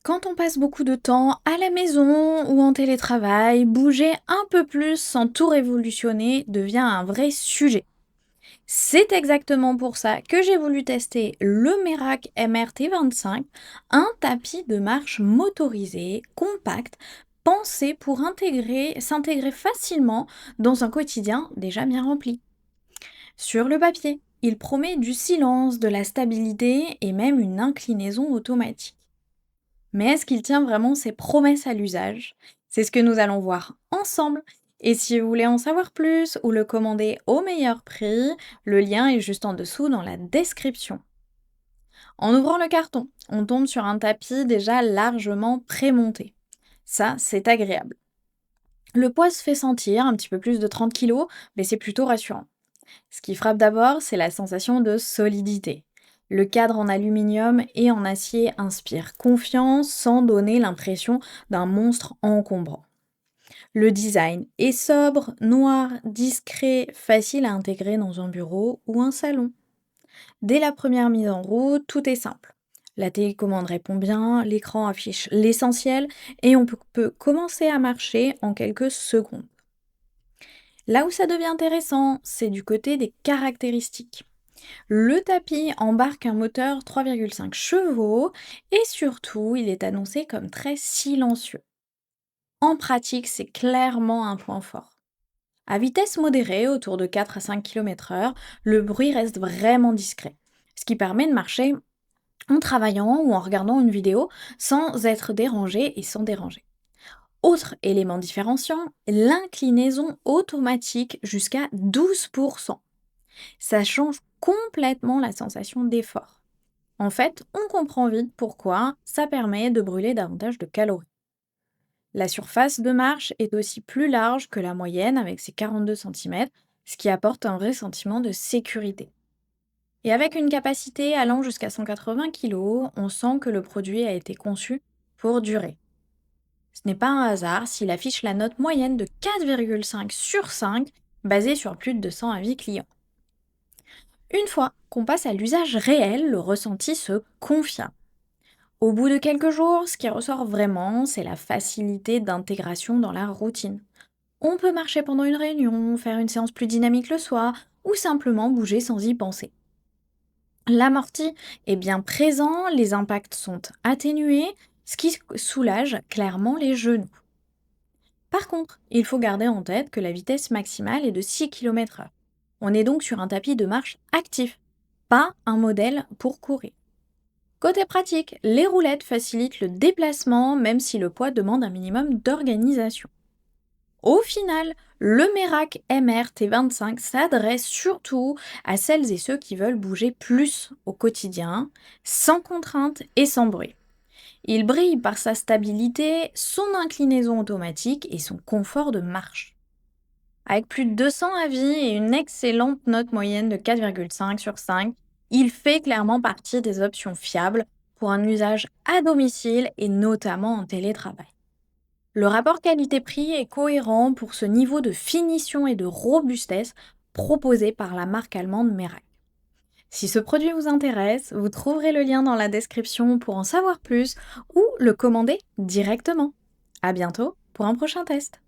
Quand on passe beaucoup de temps à la maison ou en télétravail, bouger un peu plus sans tout révolutionner devient un vrai sujet. C'est exactement pour ça que j'ai voulu tester le Merak MRT25, un tapis de marche motorisé, compact, pensé pour s'intégrer facilement dans un quotidien déjà bien rempli. Sur le papier, il promet du silence, de la stabilité et même une inclinaison automatique. Mais est-ce qu'il tient vraiment ses promesses à l'usage? C'est ce que nous allons voir ensemble. Et si vous voulez en savoir plus ou le commander au meilleur prix, le lien est juste en dessous dans la description. En ouvrant le carton, on tombe sur un tapis déjà largement prémonté. Ça, c'est agréable. Le poids se fait sentir, un petit peu plus de 30 kilos, mais c'est plutôt rassurant. Ce qui frappe d'abord, c'est la sensation de solidité. Le cadre en aluminium et en acier inspire confiance sans donner l'impression d'un monstre encombrant. Le design est sobre, noir, discret, facile à intégrer dans un bureau ou un salon. Dès la première mise en route, tout est simple. La télécommande répond bien, l'écran affiche l'essentiel et on peut commencer à marcher en quelques secondes. Là où ça devient intéressant, c'est du côté des caractéristiques. Le tapis embarque un moteur 3,5 chevaux et surtout, il est annoncé comme très silencieux. En pratique, c'est clairement un point fort. À vitesse modérée, autour de 4 à 5 km/h, le bruit reste vraiment discret, ce qui permet de marcher en travaillant ou en regardant une vidéo sans être dérangé et sans déranger. Autre élément différenciant, l'inclinaison automatique jusqu'à 12%. Ça change complètement la sensation d'effort. En fait, on comprend vite pourquoi ça permet de brûler davantage de calories. La surface de marche est aussi plus large que la moyenne avec ses 42 cm, ce qui apporte un vrai sentiment de sécurité. Et avec une capacité allant jusqu'à 180 kg, on sent que le produit a été conçu pour durer. Ce n'est pas un hasard s'il affiche la note moyenne de 4,5 sur 5, basée sur plus de 200 avis clients. Une fois qu'on passe à l'usage réel, le ressenti se confirme. Au bout de quelques jours, ce qui ressort vraiment, c'est la facilité d'intégration dans la routine. On peut marcher pendant une réunion, faire une séance plus dynamique le soir, ou simplement bouger sans y penser. L'amorti est bien présent, les impacts sont atténués, ce qui soulage clairement les genoux. Par contre, il faut garder en tête que la vitesse maximale est de 6 km/h. On est donc sur un tapis de marche actif, pas un modèle pour courir. Côté pratique, les roulettes facilitent le déplacement même si le poids demande un minimum d'organisation. Au final, le Merak MR T25 s'adresse surtout à celles et ceux qui veulent bouger plus au quotidien, sans contrainte et sans bruit. Il brille par sa stabilité, son inclinaison automatique et son confort de marche. Avec plus de 200 avis et une excellente note moyenne de 4,5 sur 5, il fait clairement partie des options fiables pour un usage à domicile et notamment en télétravail. Le rapport qualité-prix est cohérent pour ce niveau de finition et de robustesse proposé par la marque allemande Merak. Si ce produit vous intéresse, vous trouverez le lien dans la description pour en savoir plus ou le commander directement. À bientôt pour un prochain test.